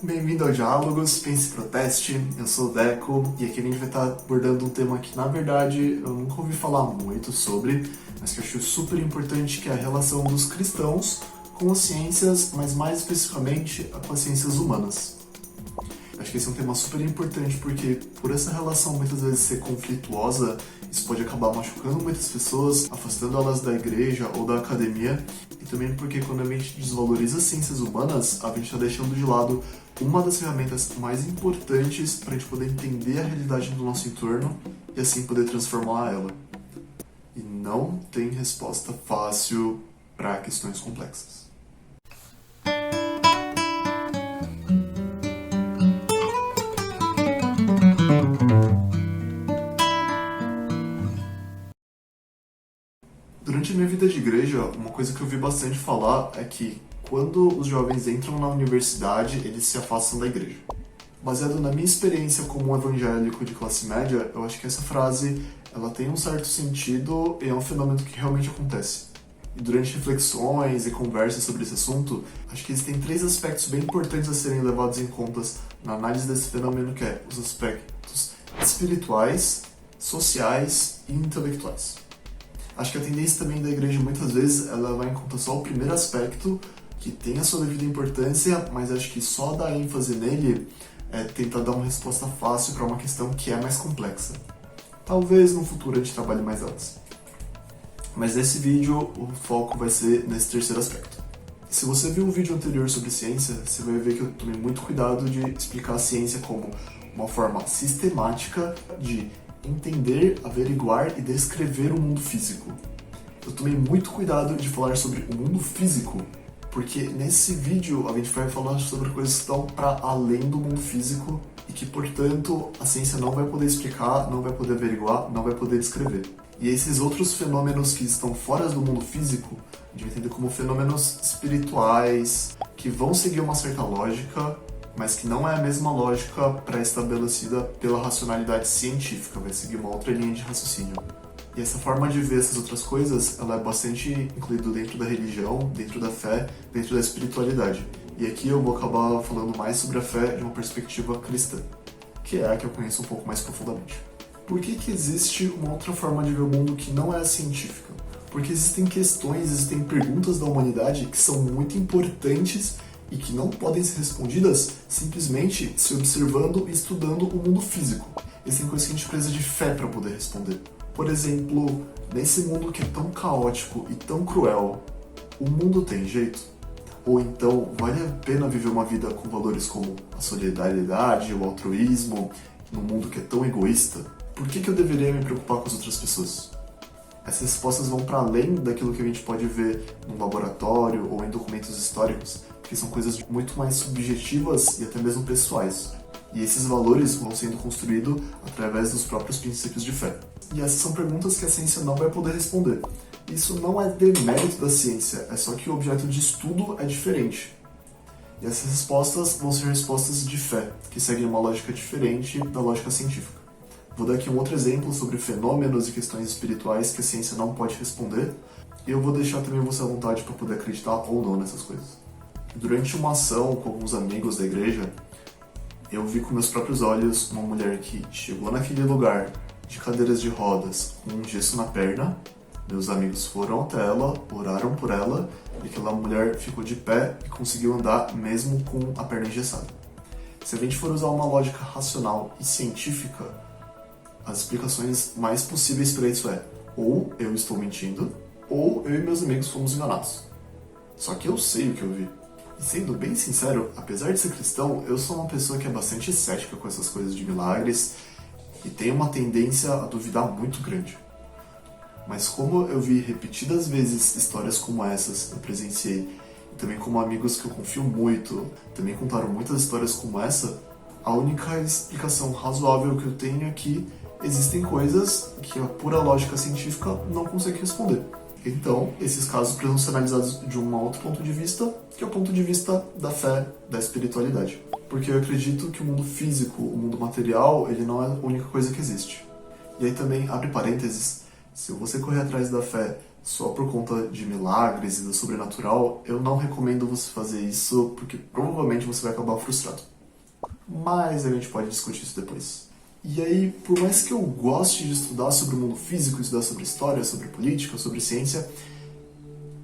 Bem-vindo ao Diálogos, Pense e Proteste. Eu sou o Deco e aqui a gente vai estar abordando um tema que, na verdade, eu nunca ouvi falar muito sobre, mas que eu acho super importante, que é a relação dos cristãos com as ciências, mas mais especificamente com as ciências humanas. Acho que esse é um tema super importante porque, por essa relação muitas vezes ser conflituosa, isso pode acabar machucando muitas pessoas, afastando elas da igreja ou da academia, e também porque quando a gente desvaloriza as ciências humanas, a gente está deixando de lado uma das ferramentas mais importantes para a gente poder entender a realidade do nosso entorno e assim poder transformar ela. E não tem resposta fácil para questões complexas. Durante a minha vida de igreja, uma coisa que eu vi bastante falar é que quando os jovens entram na universidade, eles se afastam da igreja. Baseado na minha experiência como um evangélico de classe média, eu acho que essa frase ela tem um certo sentido e é um fenômeno que realmente acontece. E durante reflexões e conversas sobre esse assunto, acho que existem três aspectos bem importantes a serem levados em conta na análise desse fenômeno, que é os aspectos espirituais, sociais e intelectuais. Acho que a tendência também da igreja, muitas vezes, ela vai em conta só o primeiro aspecto, que tem a sua devida importância, mas acho que só dar ênfase nele é tentar dar uma resposta fácil para uma questão que é mais complexa. Talvez no futuro a gente trabalhe mais elas. Mas nesse vídeo, o foco vai ser nesse terceiro aspecto. Se você viu um vídeo anterior sobre ciência, você vai ver que eu tomei muito cuidado de explicar a ciência como uma forma sistemática de entender, averiguar e descrever o mundo físico. Eu tomei muito cuidado de falar sobre o mundo físico, porque nesse vídeo a gente vai falar sobre coisas que estão para além do mundo físico e que, portanto, a ciência não vai poder explicar, não vai poder averiguar, não vai poder descrever. E esses outros fenômenos que estão fora do mundo físico, a gente vai entender como fenômenos espirituais, que vão seguir uma certa lógica, mas que não é a mesma lógica pré-estabelecida pela racionalidade científica, vai seguir uma outra linha de raciocínio. E essa forma de ver essas outras coisas, ela é bastante incluída dentro da religião, dentro da fé, dentro da espiritualidade. E aqui eu vou acabar falando mais sobre a fé de uma perspectiva cristã, que é a que eu conheço um pouco mais profundamente. Por que existe uma outra forma de ver o mundo que não é a científica? Porque existem questões, existem perguntas da humanidade que são muito importantes e que não podem ser respondidas simplesmente se observando e estudando o mundo físico. Existem coisas que a gente precisa de fé para poder responder. Por exemplo, nesse mundo que é tão caótico e tão cruel, o mundo tem jeito? Ou então, vale a pena viver uma vida com valores como a solidariedade, o altruísmo, num mundo que é tão egoísta? Por que eu deveria me preocupar com as outras pessoas? Essas respostas vão para além daquilo que a gente pode ver num laboratório ou em documentos históricos, porque são coisas muito mais subjetivas e até mesmo pessoais. E esses valores vão sendo construídos através dos próprios princípios de fé. E essas são perguntas que a ciência não vai poder responder. Isso não é demérito da ciência, é só que o objeto de estudo é diferente. E essas respostas vão ser respostas de fé, que seguem uma lógica diferente da lógica científica. Vou dar aqui um outro exemplo sobre fenômenos e questões espirituais que a ciência não pode responder, e eu vou deixar também você à vontade para poder acreditar ou não nessas coisas. Durante uma ação com alguns amigos da igreja, eu vi com meus próprios olhos uma mulher que chegou naquele lugar de cadeiras de rodas com um gesso na perna. Meus amigos foram até ela, oraram por ela, e aquela mulher ficou de pé e conseguiu andar mesmo com a perna engessada. Se a gente for usar uma lógica racional e científica, as explicações mais possíveis para isso é: ou eu estou mentindo, ou eu e meus amigos fomos enganados. Só que eu sei o que eu vi. E sendo bem sincero, apesar de ser cristão, eu sou uma pessoa que é bastante cética com essas coisas de milagres e tenho uma tendência a duvidar muito grande. Mas como eu vi repetidas vezes histórias como essas, eu presenciei, e também como amigos que eu confio muito, também contaram muitas histórias como essa, a única explicação razoável que eu tenho é que existem coisas que a pura lógica científica não consegue responder. Então, esses casos precisam ser analisados de um outro ponto de vista, que é o ponto de vista da fé, da espiritualidade. Porque eu acredito que o mundo físico, o mundo material, ele não é a única coisa que existe. E aí também, abre parênteses, se você correr atrás da fé só por conta de milagres e do sobrenatural, eu não recomendo você fazer isso, porque provavelmente você vai acabar frustrado. Mas a gente pode discutir isso depois. E aí, por mais que eu goste de estudar sobre o mundo físico, estudar sobre história, sobre política, sobre ciência,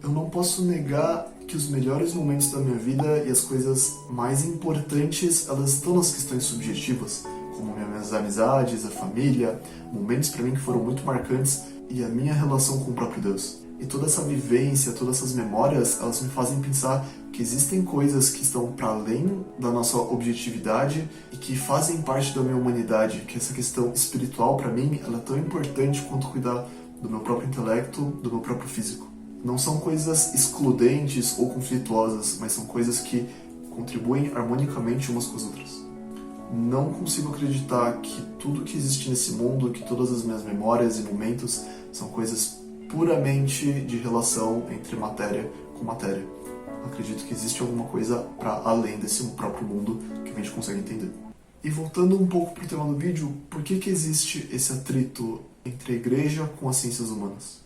eu não posso negar que os melhores momentos da minha vida e as coisas mais importantes, elas estão nas questões subjetivas, como minhas amizades, a família, momentos para mim que foram muito marcantes e a minha relação com o próprio Deus. E toda essa vivência, todas essas memórias, elas me fazem pensar que existem coisas que estão para além da nossa objetividade e que fazem parte da minha humanidade, que essa questão espiritual para mim, ela é tão importante quanto cuidar do meu próprio intelecto, do meu próprio físico. Não são coisas excludentes ou conflituosas, mas são coisas que contribuem harmonicamente umas com as outras. Não consigo acreditar que tudo que existe nesse mundo, que todas as minhas memórias e momentos são coisas puramente de relação entre matéria com matéria. Acredito que existe alguma coisa para além desse próprio mundo que a gente consegue entender. E voltando um pouco para o tema do vídeo, por que existe esse atrito entre a igreja com as ciências humanas?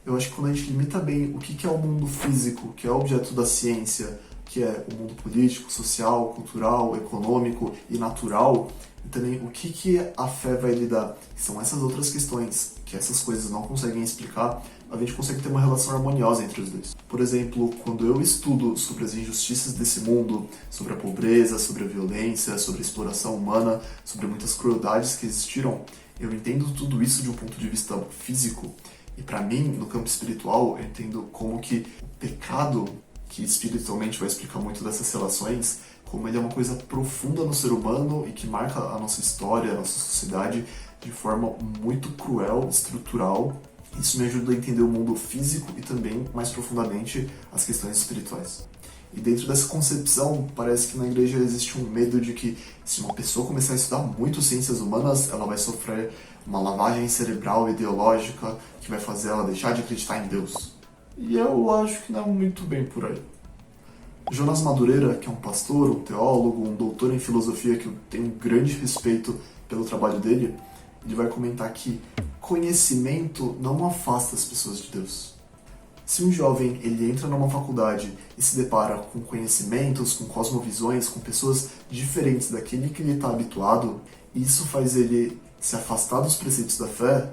Eu acho que quando a gente limita bem o que é o mundo físico, que é o objeto da ciência, que é o mundo político, social, cultural, econômico e natural, e também o que a fé vai lidar, que são essas outras questões, que essas coisas não conseguem explicar, a gente consegue ter uma relação harmoniosa entre os dois. Por exemplo, quando eu estudo sobre as injustiças desse mundo, sobre a pobreza, sobre a violência, sobre a exploração humana, sobre muitas crueldades que existiram, eu entendo tudo isso de um ponto de vista físico. E para mim, no campo espiritual, eu entendo como que o pecado, que espiritualmente vai explicar muito dessas relações, como ele é uma coisa profunda no ser humano e que marca a nossa história, a nossa sociedade de forma muito cruel, estrutural. Isso me ajuda a entender o mundo físico e também, mais profundamente, as questões espirituais. E dentro dessa concepção, parece que na igreja existe um medo de que se uma pessoa começar a estudar muito ciências humanas, ela vai sofrer uma lavagem cerebral ideológica que vai fazer ela deixar de acreditar em Deus. E eu acho que não é muito bem por aí. Jonas Madureira, que é um pastor, um teólogo, um doutor em filosofia que eu tenho um grande respeito pelo trabalho dele, ele vai comentar que conhecimento não afasta as pessoas de Deus. Se um jovem ele entra numa faculdade e se depara com conhecimentos, com cosmovisões, com pessoas diferentes daquele que ele está habituado, isso faz ele se afastar dos preceitos da fé,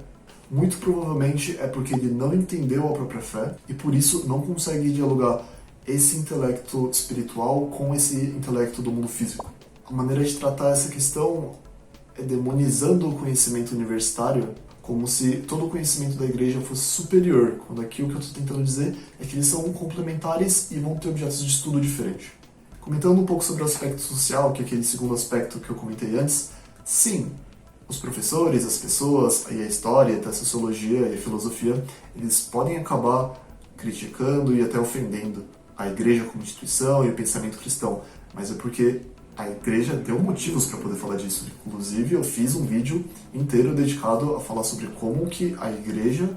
muito provavelmente é porque ele não entendeu a própria fé e por isso não consegue dialogar esse intelecto espiritual com esse intelecto do mundo físico. A maneira de tratar essa questão é demonizando o conhecimento universitário como se todo o conhecimento da igreja fosse superior, quando aqui o que eu estou tentando dizer é que eles são complementares e vão ter objetos de estudo diferentes. Comentando um pouco sobre o aspecto social, que é aquele segundo aspecto que eu comentei antes, sim, os professores, as pessoas, e a história, até a sociologia e a filosofia, eles podem acabar criticando e até ofendendo a igreja como instituição e o pensamento cristão, mas é porque a igreja deu motivos para poder falar disso. Inclusive, eu fiz um vídeo inteiro dedicado a falar sobre como que a igreja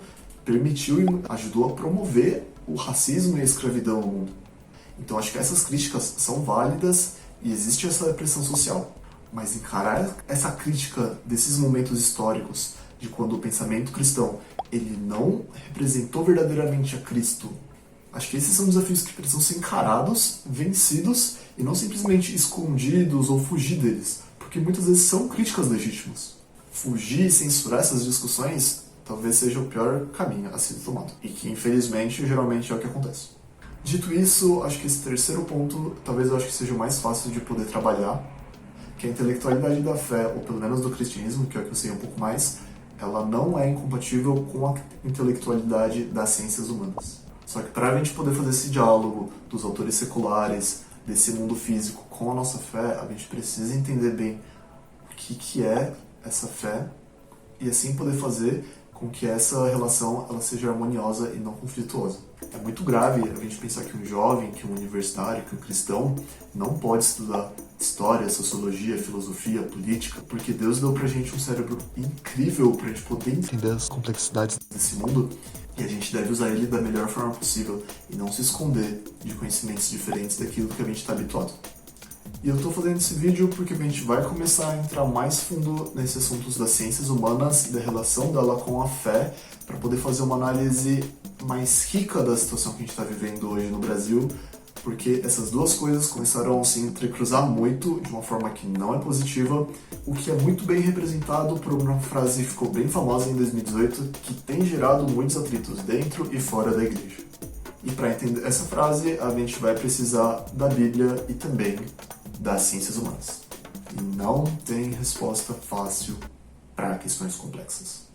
permitiu e ajudou a promover o racismo e a escravidão no mundo. Então, acho que essas críticas são válidas e existe essa pressão social. Mas encarar essa crítica desses momentos históricos, de quando o pensamento cristão ele não representou verdadeiramente a Cristo, acho que esses são desafios que precisam ser encarados, vencidos e não simplesmente escondidos ou fugir deles, porque muitas vezes são críticas legítimas. Fugir e censurar essas discussões talvez seja o pior caminho a ser tomado, e que infelizmente geralmente é o que acontece. Dito isso, acho que esse terceiro ponto talvez eu acho que seja o mais fácil de poder trabalhar, que a intelectualidade da fé, ou pelo menos do cristianismo, que é o que eu sei um pouco mais, ela não é incompatível com a intelectualidade das ciências humanas. Só que para a gente poder fazer esse diálogo dos autores seculares, desse mundo físico com a nossa fé, a gente precisa entender bem o que é essa fé e assim poder fazer com que essa relação ela seja harmoniosa e não conflituosa. É muito grave a gente pensar que um jovem, que um universitário, que um cristão não pode estudar história, sociologia, filosofia, política, porque Deus deu pra gente um cérebro incrível pra gente poder entender as complexidades desse mundo e a gente deve usar ele da melhor forma possível e não se esconder de conhecimentos diferentes daquilo que a gente está habituado. E eu estou fazendo esse vídeo porque a gente vai começar a entrar mais fundo nesses assuntos das ciências humanas e da relação dela com a fé para poder fazer uma análise mais rica da situação que a gente está vivendo hoje no Brasil, porque essas duas coisas começaram a se entrecruzar muito de uma forma que não é positiva, o que é muito bem representado por uma frase que ficou bem famosa em 2018, que tem gerado muitos atritos dentro e fora da igreja. E para entender essa frase, a gente vai precisar da Bíblia e também das ciências humanas. E não tem resposta fácil para questões complexas.